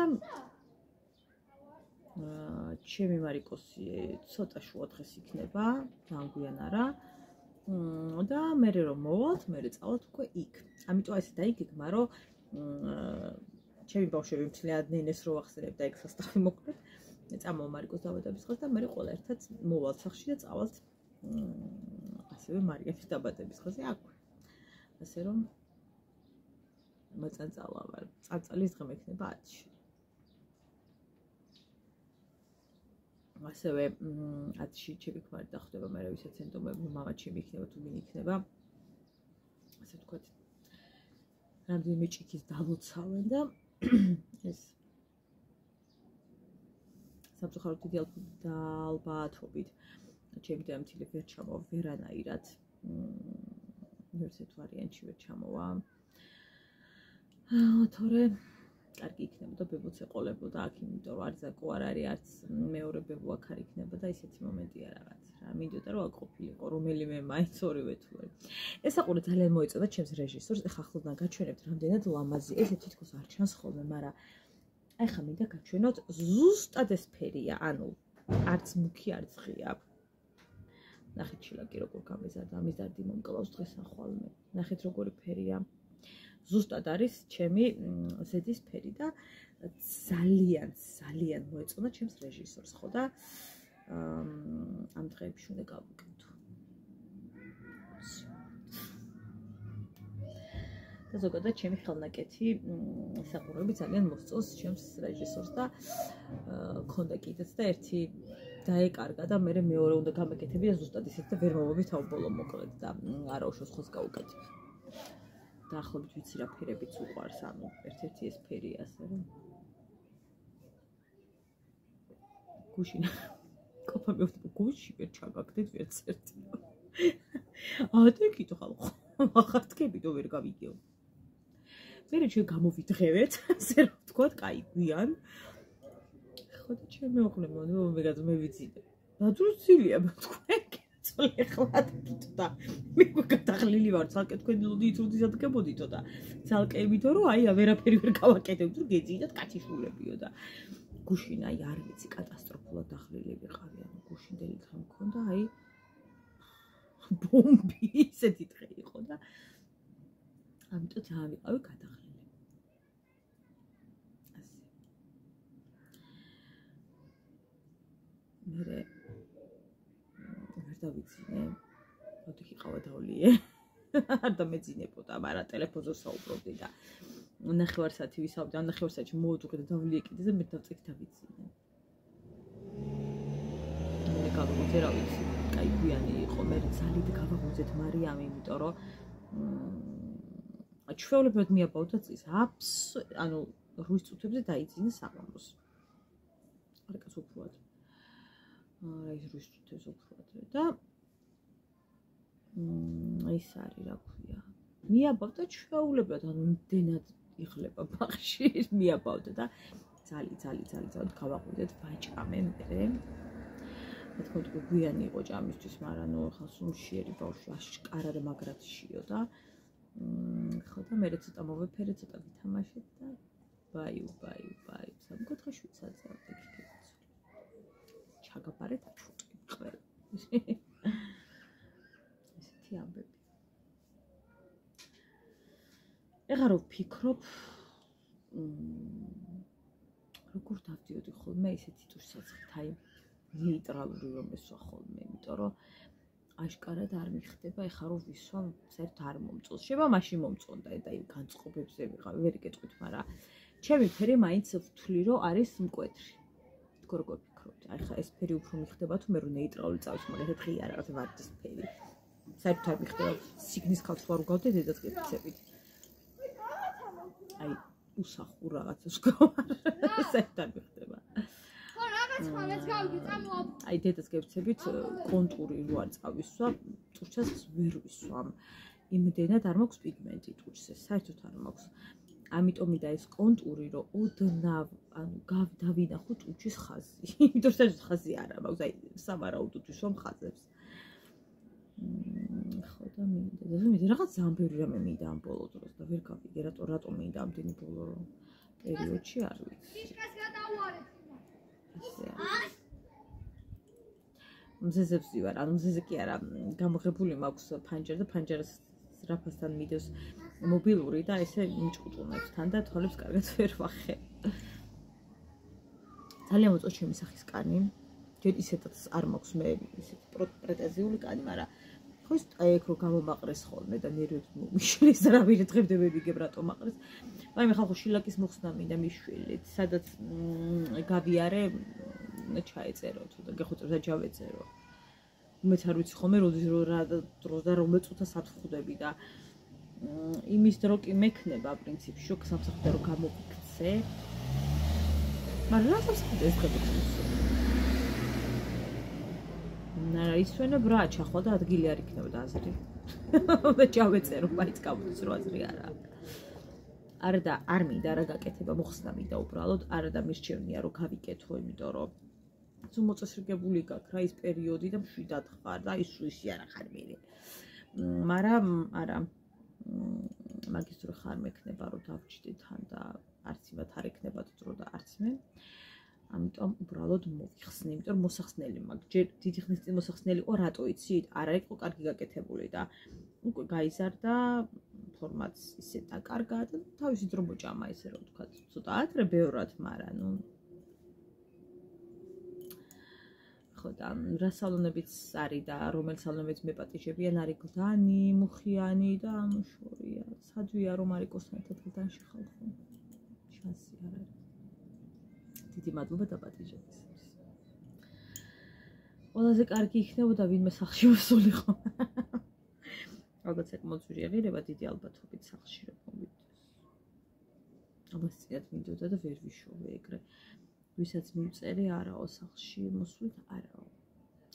ჩემი მარიკოსი ცოტა შუა დღეს იქნება, ძალიან გვიან არა. და მე რომ მოვალთ, მე წავალთ უკვე იქ. ამიტომ ესე დაიგეგმა, რომ ჩემი ბავშვები მთლიანად ნენეს რო ახსენებ და იქ სასტავი მოკლედ. წამოვა მარიკოს დაბადების დღეს და მე ყველა ერთად მოვალთ სახლში და წავალთ ასევე მარიამის დაბადების დღეზე აქ. ასე რომ მოწანწალა ვარ. წარწალის დღე მექნება 10-ში. ასევე 10-ში ჩემი ქმარი დახვდება, მე ვისაც ენდომები, მამა ჩემი იქნება თუ ვინ იქნება. ასე ვთქვათ. რამდენიმე ჭიქის დალოცავენ და ეს სამწუხაროდ დიდი ალბათობით ჩემი დამთილი ვერ ჩამოვა ვერანაირად. ერთ ვარიანტში ვერ ჩამოვა. თორე კარგი იქნებოდა, ბებოც ეყოლებოდა აქ, იმიტომ რომ არც აკო არ არის, არც მეორე ბებო აქ არ იქნება და ისეთი მომენტია რაღაც. რა მინდოდა რომ აქ ყოფილიყო რომელიმე მაინც ორივე თუ არა. ეს აყურე ძალიან მოეწოდა ჩემს რეჟისორს. ეხლა ახლოდან გაჩვენებთ რამდენად ლამაზი. ესე თითქოს არ ჩანს ხოლმე, მაგრამ აი ხა მინდა გაჩვენოთ ზუსტად ეს ფერია, ანუ არც მუქი, არც ღია. ნახეთ შილაკი როგორ გამეზარდა, ამის დარდი მომკლავს დღეს ახვალმე. ნახეთ როგორი ფერია. ზუსტად არის ჩემი ზედის ფერი და ძალიან მოეწონა ჩემს რეჟისორს, ხო და ამ დღეებში უნდა გავუკეთო. და ზოგადად ჩემი ხელნაკეთი საყურები ძალიან მოსწონს ჩემს რეჟისორს და ქონდა კიდეც და ერთი დაეკარგა და მე მეორე უნდა გამეკეთები და ზუსტად ისეთ და ვერ მოვობი თავბოლო მოკლედ და არა უშავს ხოს გავუკეთებ. დაახლოებით ვიცი რა ფერებიც უყვარს, ანუ ერთ-ერთი ეს ფერი ასე რომ გუშინ კოპა მივხვდი გუში ვერ ჩაგაგდეთ ვერც ერთი. ატეკითო ხალხო, ახარ თქვენიდო ვერ გავიგეო. მერე ჩვენ გამოვიდღევეთ, ასე რომ ვთქვათ, კაი გვიან. ხო და ჩვენ მეუღლე მეგაც მე ვიციდე. დაწუცილია თქვენ კეცოლი ხლა დაგიტო და მე გადაღლილი ვარ, ცალკე თქვენი ლუდით რუდისად გებოდითო და ცალკეებითო რომ აი ვერაფერი ვერ გავაკეთებთ, რომ გეძინათ კაციშულებიო და გუშინ აი არ ვიცი კატასტროფულად დაღლილი ვიყავი, ანუ გუშინდელი დღე მქონდა, აი ბომბი ისეთი დღე იყო და ამიტომ ძალიან ვიყავი გადაღლილი. ასე. მერე ვერ დავიძინე. მოდი ყავა დავლიე. არ დამეძინებოდა, მაგრამ ტელეფონზე საუბრობდი და ნახევარსაათი ვისაუბრდი, ან ნახევარსაათში მოვუძღვე და დავლიე კიდე და მე დავწიქ დავიძინე. მე გავუძე რა ვიცი, კაი გვიანი იყო, მე ძალით გავაღვიძეთ მარიამ, იმიტომ რომ ჩვეულებრივად მიაბავდა წის, ანუ 8 წუთებზე დაიძინე საღამოს. არა კაც უფროად. აი 8 წუთებზე უფროად და ის არის რა ქვია. მიაბავდა ჩვეულებრივად, ანუ იმდენად იხლება ბაღში, მიაბავდა და ძალიან გავაღვიძეთ ბაჭამე მე. მეთქო გვიანი იყო ჭამისთვის, მაგრამ ნუ ახლა სუმშიერი ბავშვი აშკარად მაგრად შიო და ხო და მე ცოტა მოვეფერე, ცოტა ვითამაშეთ და ბაიუ, სამკუთხა შვიცაზე ავდექი. ჩაგაბარეთ აფუტი ყველა. ესეთი ამბები. ეხლა რო ვფიქრობ, როგორ დავდიოდი ხოლმე ისეთი თურსაცხით, აი ნეიტრალური რომ ესვა ხოლმე, იმიტომ რომ აშკარად არ მიხდება, ეხლა რო ვისვა, საერთოდ არ მომწონს. შევა მაშინ მომწონდა და აი განწყობებზე ვიყავი, ვერ იგეთქვით, მაგრამ ჩემი ფერი მაინც ვთვლი, რომ არის მკვეთრი. თქო როგორ ფიქრობთ? აი ხა ეს ფერი უფრო მიხდება თუ მე რო ნეიტრალური წავის, მაგრამ ეს დღე არა, რაღაცა ვარდის ფერი. საერთოდ არ მიხდება, სიგნის ხალხს ვარ უგავდე დედაც გეფიცებით. აი უსახურ რაღაცას გავარ. საერთოდ არ მიხდება. აი დედას გეფცებით კონტური რო არ წავისვა, ტურჩას ვერ ვისვამ. იმდენად არ მაქვს პიგმენტი ტურჩზე, საერთოდ არ მაქვს. ამიტომი და ეს კონტური რო ოდნავ, ანუ დავინახო ტურჩის ხაზი. იმიტომ საერთოდ ხაზი არა მაქვს, აი სამარაუდოდ ვისვამ ხაზებს. ხო და მინდა. და რაღაც ძალიან ბევრი რამე მინდა ამ ბოლო დროს და ვერ გავიგე რატომ მინდა ამდენი ბოლო პერიოდში არ ვიცი. მზეზებს ვივარ, ანუ მზეზე კი არა, გამოღებული მაქვს ფანჯარა და ფანჯარას რაფასთან მიდევს მობილური და ესე მიჭყუტუნებს თან და თვალებს კარგად ვერ ვახებ. ძალიან მოწონს ჩემი სახის კანი. ჯერ ისედაც არ მაქვს მე ისეთი პრეტენზიული კანი, მაგრამ ხო ის ეგ რო გამომაყრეს ხოლმე და ნერვებს მომიშლეს რა ვირ დღემდე ვერ ვიგებ რატომ აყრეს. აი მე ხალხო შილაკის მოხსნა მინდა მიშვილით, სადაც გავიარე ჩაეწერო თუ და გეხუწებს და ჩავეწერო. მეც არ ვიცი ხოლმე როდის რა დროს და რომელ წუთას ათხვდები და იმის დრო კი მექნება პრინციპში შოკ სამსახურე რო გამოგიქცე. მაგრამ რა სამსახურე ეს გადაგიქცე. ნარა ისვენა ბრა ჩახვა და ადგილი არ იქნებოდა აზრი. და ჩავეწერო, მაინც გამოდის რო აზრი არა. არა და არ მინდა რა გაკეთება, მოხსნა მინდა უბრალოდ, არა და მირჩევნია რომ გავიკეთო, იმიტომ რომ თუ მოწესრიგებული გაქვს რა ის პერიოდი და მშვიდად ხარ და ისვისი არა ხარ მე. მაგრამ არა მაგის დრო ხარ მექნება რომ დავჭდე თან და არც იმათ არ ექნებათ დრო და არც მე. ამიტომ უბრალოდ მოვიხსნე, იმიტომ რომ მოსახსნელი მაქვს. ჯერ დიდი ხნის წინ მოსახსნელი იყო, რატო იცით? არა იყო კარგი გაკეთებული და უკვე გაიზარდა ფორმაც ისე დაკარგა და თავისი დრო მოჭამა ესე რომ ვთქვათ, ცოტა ადრე ბევრად, მაგრამ ნუ ხო და რა სალონებიც არის და რომელ სალონებიც მეპატიჟებიან არის გდანი, მუხიანი და ამშორია. სადვია რომ არიკოსთან ერთად გდანში ხალხო. შანსი არ არის. დიდი მადლობა დაპატიჟებისთვის. ყველაზე კარგი იქნებოდა ვინმე სახლში მოსულიყო. ალბათ საკმაოდ ძვირიაღირება დიდი ალბათობით სახლში რომ მოვიდეს. ალბათ წიათ მინდოდა და ვერ ვიშოვე ეგრე. ვისაც მივწერე არაო სახლში მოსვლით არაო.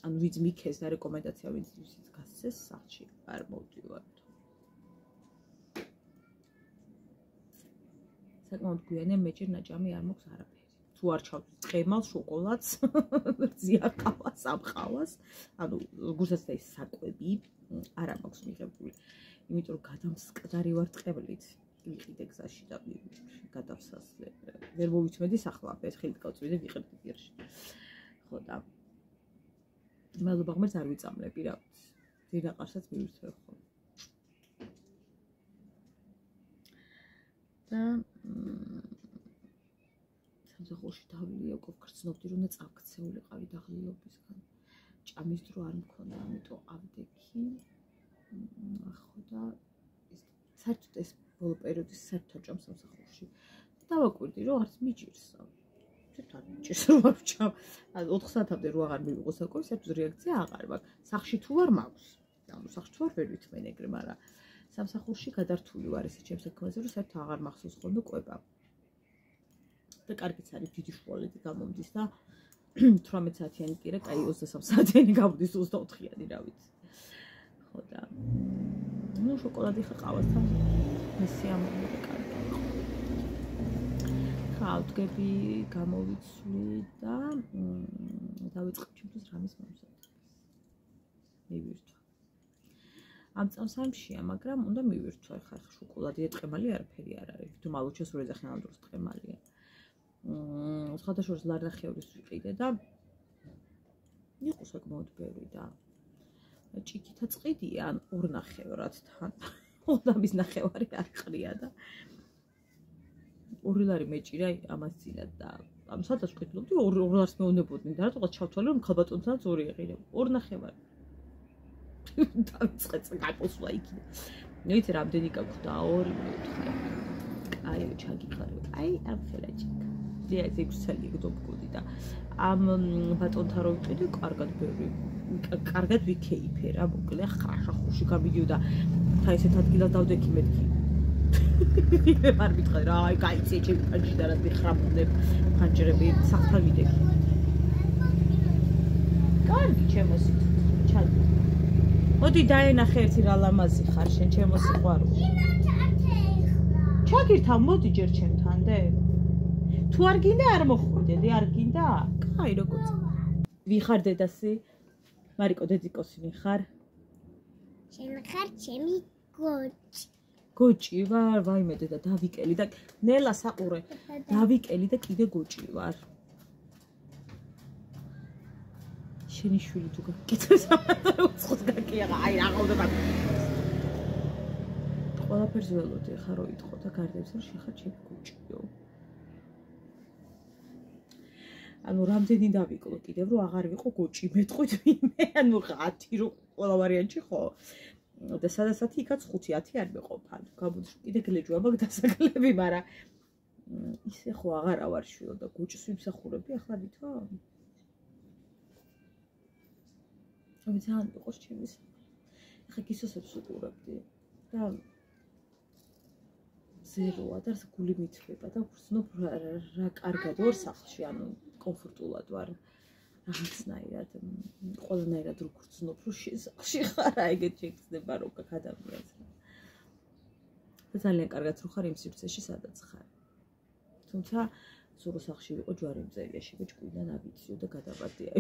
ანუ ვიც მიქეს და რეკომენდაცია ვიც გასცეს სახლში არ მოვდივართ. საკმაოდ გვიანია მეჯერ ნაჭამი არ მოქვს არაფერი. თუ არ ჩავდივარ ყემალს, შოკოლადს, ზიაკავას, ამყავას, ანუ გუსაც და ის საკვები არ მაქვს მიღებული. იმიტომ რომ გადამსკდარი ვარ ტყევლით. ვიყიდე გზაში და გადავსასწრე. ვერ მოვიწმედი ახლა ფერხილით გავწვიდე ვიყიდე გიერში. ხო და მადლობა ღმერთს არ ვიწამლები რა. ძირაყარსაც მივირთვე ხო. და სამსახურში დავილი უკვე გრძნობდი რომ წავქცეულიყავი დაღლილობისგან. ჭამის დრო არ მქონდა, ამიტომ ავდექი. ხო და საერთოდ ეს ბოლო პერიოდის საერთოდ ჭამ სამსახურში. დავაკვირდი რომ არც მიჭირსა. ცოტა მიჭირს რომ არ ვჭამ. 4 საათამდე რო აღარ მივიღო საკვები, საერთოდ რეაქცია აღარ მაქვს. სახში თუ არ მაქვს. ანუ სახში თუ არ ვერ ვითმენ ეგრე, მაგრამ სამსახურში გადართული ვარ ესე ჩემს საქმეზე, რომ საერთოდ აღარ მახსოვს ხოლმე კვება. და კარგიც არის დიდი შუალედი გამომდის და 18 საათიანი კირა, კაი 23 საათიანი გავდის 24-იანი რა ვიცი. ხო და ну შოკოლადი ხა ყავასთან მესიამოვნებო კარგი. ხავდგები გამოვიცვლი და დავიწყებ ჩემთვის რამის მომზადებას. მივირთვა. ამ წამს ამშია, მაგრამ უნდა მივირთვა ხა შოკოლადი და ტყემალი არაფერი არ არის. თუ მალუჩას რო ეძახიან ამ დროს ტყემალია. სხვადასხვა ლარნახევრის ვიყიდე და იყო საკმაოდ ბევრი და ჭიქითა წყიდია ან 2 ნახევრად თან. ოდამის ნახევარი არ ყრია და 2 ლარი მეჭირა ამას წინათ და ამ სადაც ვკითხულობდი 2 ლარს მეუნებოდნენ და რატოღაც ჩავთვალე რომ ქალბატონთანაც 2 ეყირებ 2 ნახევარი. დავიწყე წაკოსვა იქიდან. ნույით რამდენი გაგვხდა 2 4. კაიო ჩაგიყარე. აი ამ ხელაჭიკა. დიახ, 6 წელი გდობკოდი და ამ ბატონთან რო ვიყიდე, კარგად ვიქეიფე რა, მოკლე ხრაშა ხუში გამიდიოდა. თა ესეთ ადგილას დავდექი მეთქი. არ მითხარ რა, აი გაიწე ჩემი ფანჯი და რა მიხრამუნებ ფანჯრები საფთან მიდექი. კარგი ჩემოსი ჩაგი. მოდი დაენახე ერთი რა ლამაზი ხარ შენ ჩემო სიყვარული. ჩაგირთავ მოდი ჯერ ჩემთან დე. თუ არ გინდა არ მოხვიდე, არ გინდა? კაი როგორც. ვიხარ დედასი? მარიკო დედიკოსი ვიხარ? შენ ხარ ჩემი გოჭი. გოჭი ვარ, ვაიმე დედა დავიკელი და ნელა საყურე. დავიკელი და კიდე გოჭი ვარ. შენი შვილი თუ გაკეთებს უცხოს გაკია, აი აღავდა. ყველაფერს ველოდი ხა რო იტყო და გარდებს რომ შეხარ ჩემი გოჭიო. ანუ რამდენი დავიკლო კიდევ რომ აღარ ვიყო გოჭი მეტყვით ვინმე ანუ 10 რო ყველა ვარიანტი ხო და სადაცათი იქაც 5-10 არ მეყოფან გამოდის კიდე გლეჯვა მაგ დასაკლები მაგრამ ისე ხო აღარა ვარ შვილო და გოჭს ვიმსახურები ახლა ვითო ამი ძალიან იყოს ჩემის ახლა გისოსებს უყურებდი და ზეროა და გული მithება და ვცნობ რა კარგად ვარ სახლში ანუ კომფორტულად ვარ რაღაცნაირად ყველანაირად რო გრძნობ რომ სახლში ხარ აი ეგეთ შეგრძნება რომ გადამიაზრ და ძალიან კარგად რო ხარ იმ სივრცეში სადაც ხარ თუმცა სულ სახლში ვიყო ჯვარი მწერიაში ჭკვიდან ავიციო და გადაბადია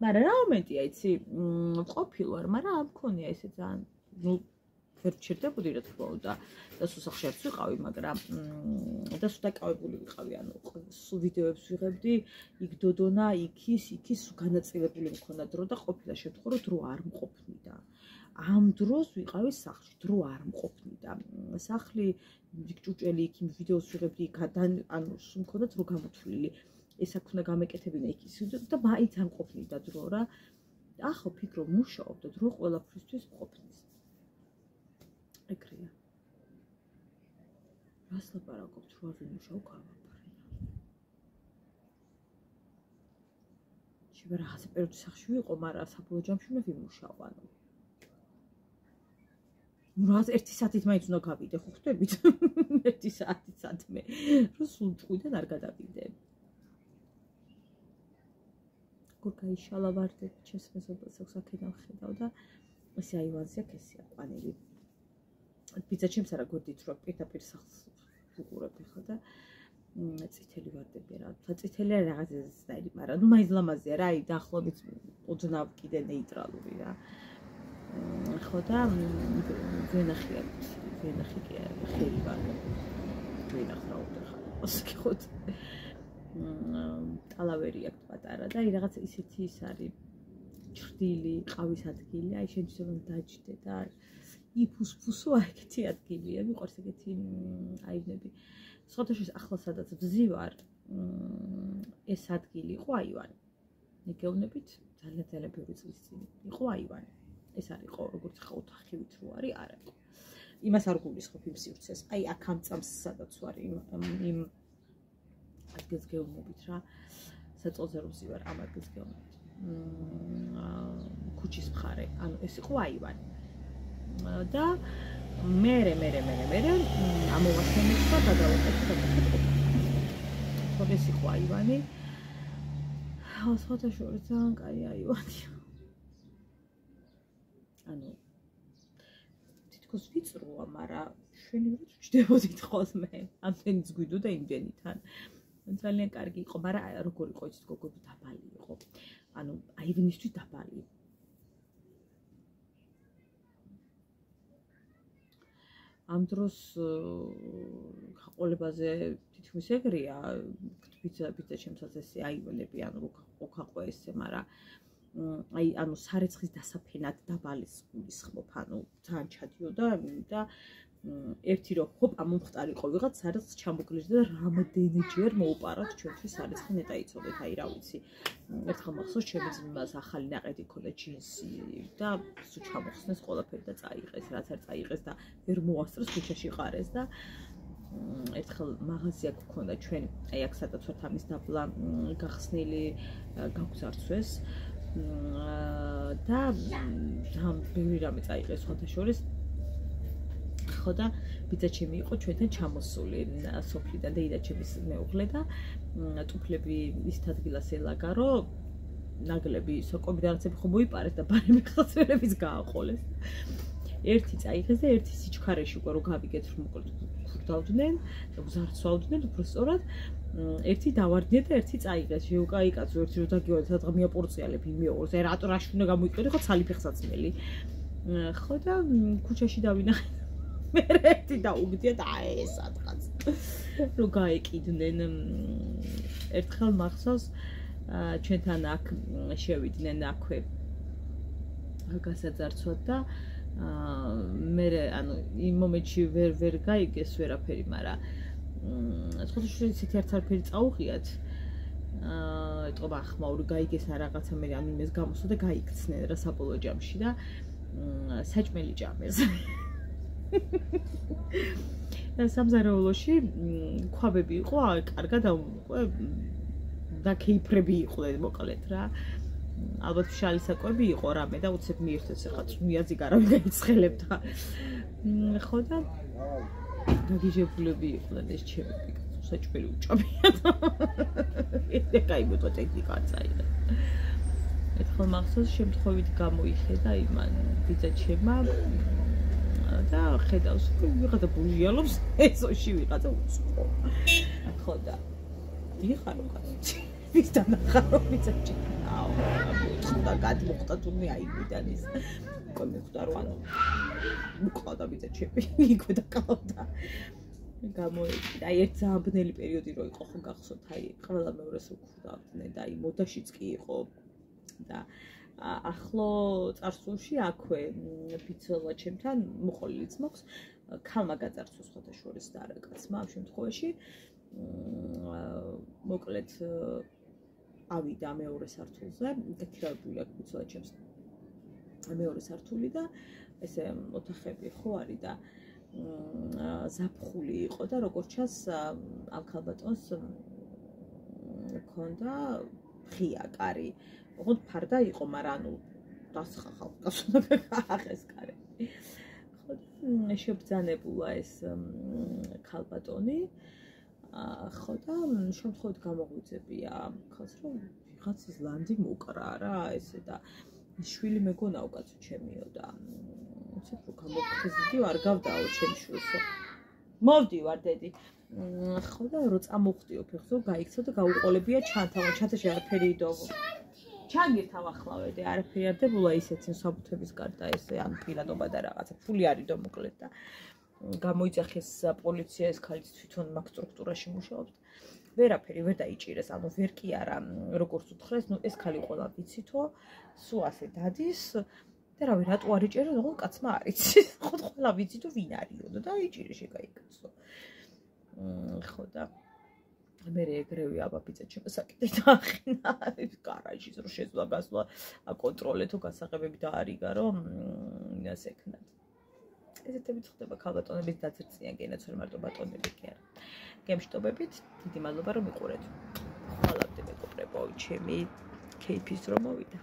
მაგრამ რა მომენტია იცი ყოფილ ვარ მაგრამ არ მქონია ესე ძალიან ნუ ვერ ჩერდებოდი რა თქმა უნდა და სულ სახში არც ვიყავი მაგრამ და სულ დაკავებული ვიყავი ანუ სულ ვიდეოებს ვიღებდი იქ დოდონა იქის განაწილებული მქონდა დრო და ყოფილა შემთხვევა რომ დრო არ მყოფნიდა ამ დროს ვიყავი სახლში დრო არ მყოფნიდა სახლი ჭუჭელი იქ იმ ვიდეოს ვიღებდი ანუ სულ მქონდა დრო გამოთვლილი ეს აქ უნდა გამეკეთებინა იქ ის და მაინც არ ყოფნიდა დრო რა ახო ფიქრო მუშაობ და დრო ყველაფრისთვის ყოფნის ეგრეა რას ლაპარაკობთ რო არ ვიმუშაო გავაფრე შეიძლება რაღაცა პერიოდი სახში ვიყო მაგრამ საბოლოო ჯამში უნდა ვიმუშაო ანუ რაც 1 საათით მაინც უნდა გავიდე ხო ხვდებით 1 საათით სადმე რო სულ ჭუიდან არ გადავიდე გურკაიშალა ვარდე ჩემს მეზობელს აქვს აქედან ხედავ და ესე აივანზე აქ ესეა ყვანილი პიცა ჩემს არა გორდით რო პირდაპირ სახლს ვუყურებ ხა და წითელი ვარდები რა თუმცა წითელი არა რაღაც ესნაირი მაგრამ ნუ მაინც ლამაზია რა აი დაახლოებით ოდნავ კიდე ნეიტრალური რა ხო და ვენახი კი ხელი ვარ ვენახავ ხა ასე ხო ტალავერი აქვს პატარა და აი რაღაც ისეთი ის არის ჭრდილი ყავის ადგილი აი შეიძლება დაჯდე და იფუსფუსო აი ეგეთი ადგილია მიყვარს ეგეთი აივნები სხვადასხვა ახლა სადაც ვზივარ ეს ადგილი იყო აივანი მიგეუბნებით ძალიან ბევრი წლის წინ იყო აივანი ეს არის ყო როგორც ხა ოთახივით რო არის არა იყო იმას არ გულისხმობ იმ სივრცეს აი აქ ამ წამს სადაც ვარ იმ ადგილს გეუბნებით რა საწოლზე რომ ვზივარ ამ ადგილს გეუბნებით ქუჩის მხარე ანუ ეს იყო აივანი და მე ამოვასწრებთ და გადავაკეთებ ხო ეს იყო აივანი სხვადასხვა ძალიან კაი აივანია ანუ თითქოს ვიწროა მაგრამ შვენივრად ვჭდებოდით ხოლმე ამდენიც გვიდო და იმდენიდან ძალიან კარგი იყო მაგრამ როგორ იყო იცით გოგო დაბალი იყო ანუ აივანისთვის დაბალი ამ დროს გაყოლებაზე თითქმის ეგრეა პიცა ჩემსაც ესე აივანები ანუ ოქაყო ესე მაგრამ აი ანუ სარეცხის დასაფენად დაბალის გულისხმობ ანუ ძალიან ჩადიოდა და ერთი რომ ჰოპ მომხტარიყო ვიღაც სარეცხს ჩამოგლეჯდა და რამდენიჯერ მოუპარათ ჩვენთვის სარეცხი ნეტა იცოდეთ აი რა ვიცი ერთხელ მახსოვს ჩემი ძმას ახალი ნაყედი ქონდა ჯინსი და სულ ჩამოხსნეს ყველაფერი და წაიღეს რაც არ წაიღეს და ვერ მოასწროს ქუჩაში ყარეს და ერთხელ მაღაზია გქონდა ჩვენ აი აქ სადაც ვართ ამის დაბლა გახსნილი გაგვზარცვეს და ძალიან ბევრი რამე წაიღეს სხვადასხვა ხო და პიცა ჩემი იყო ჩვენთან ჩამოსული სოფლიდან და იდა ჩემის მეუღლე და ტუფლები ის ადგილას ელაგა რომ ნაგლები სოკოები და რაღაცები ხო მოიპარეს და ბარემ ხალხებს გააყოლეს ერთი წაიღეს და ერთი სიჩქარეში უკვე რო გავიგეთ რომ მოკლედ ქურდავდნენ და გზარცვავდნენ უფრო სწორად ერთი დავარდნიეთ და ერთი წაიღეს შეუკაიკაცო ერთი რო დაგივალეთ სადღა მიაპორწიალებ იმეორს აი რატო რაში უნდა გამოიყენო ხო ცალიფეხსაცმელი ხო და ქუჩაში დავინახე მე ერთი დაუგდია და აი სადღაც რო გაეკიდნენ ერთხელ მახსოვს ჩვენთან აქ შევიდნენ აქვე გასაძარცვად და მე ანუ იმ მომენტში ვერ გაიგეს ვერაფერი მაგრამ სხვადასხვა ისეთი არაფერი წაუღიათ ეტყობა ახმაური გაიგეს რაღაცა მე ანუ იმეს გამოსო და გაიქცნენ რა საბოლოო ჯამში და საჭმელი ჭამეს და სამზარეულოში ქვაბები იყო კარგად და ქეიფრები იყვნენ მოკლედ რა ალბათ ფშალი საკვები იყო რამე და უცებ მიირთეს ახლა წვიაზი გარავინ გაიცხელებდა ხო და გაგიჟებულები იყვნენ ეს ჩემები საჭმელი უჭამიან ეს კაიბო ტექნიკა წაიღე ერთხელ მახსოვს შემთხვევით გამოიხედა იმან პიცა ჩემმა და ხედავს ვიღაცა ბუჟიალობს ესოში ვიღაცა უცხო ხო და იხარო კაცი ვის დანახარო პიცა ჩემმა და გადმოხდა თუნე აიგიდან ის კომიხდა რომ ანუ მყავდა პიცა ჩემი იქვე დაკავდა გამოიჭდა აი ერთ ძალიან ბნელი პერიოდი რო იყო ხო გახსოვთ აი ყველა მეორეს უხდავდნენ და აი მოდაშიც კი იყო და ახლო წარსულში აქვე პიცელვა ჩემთან მოყოლილიც მაქვს ქალმა გაძარცვა სხვადასხვა და არა კაცმა ამ შემთხვევაში მოკლედ ავიდა მეორე სართულზე, გაქირავებული აქვს უცბად ჩემს მეორე სართული და ესე ოთახები ხო არის და ზაფხული იყო და როგორც ჩანს ამ ქალბატონს ქონდა ღია კარი. ოღონდ ფარდა იყო, მაგრამ ანუ დასხახავს უნდა გააღეს კარი. ხო შებძანებულა ეს ქალბატონი. ხო და შემთხვევით გამოღვიძებია ხალხს რომ ვიღაცის ლანდი მოკრა რა ესე და შვილი მეგონაო კაცო ჩემიო და უცებ რო გამოგხიზდიო არ გავდაო ჩემ შვილსო მოვდივარ დედი ხო და რო წამოვხდიო ფეხზე გაიქცო და გაუყოლებია ჩანთაში არაფერი იდოვო ჩანგირთავ ახლავე და არაფერი არ დებულა ისეთი საბუთების გარდა ესე ან პირადობა და რაღაცა ფული არ იდო მოკლედ და გამოიძახეს პოლიცია ეს ქალიც თვითონ მაგ სტრუქტურაში მუშაობს ვერაფერი ვერ დაიჭირეს ანუ ვერ კი არა როგორც უთხრეს ნუ ეს ქალი ყველა ვიცითო სულ ასე დადის და რავი რატო არ იჭერა ოღონდ კაცმა არ იცის ხო ყველა ვიცითო ვინ არისო და დაიჭირე შეგაიქცო ხო და მე ეგრევე აბაბიძე ჩემსაკიდე დაახინა გარაჟის რო შეძლო გასვლა აკონტროლეთო გასაღებები და არიგა რომ იმას ეკნათ ესეთებით ხდება ქალბატონების დაძრწიან გენაც ვერ მარტო ბატონები კი არა გემშტობებით დიდი მადლობა რომ იყურეთ ხვალამდე მეგობრებო ჩემი кейფის რომ მოვიდა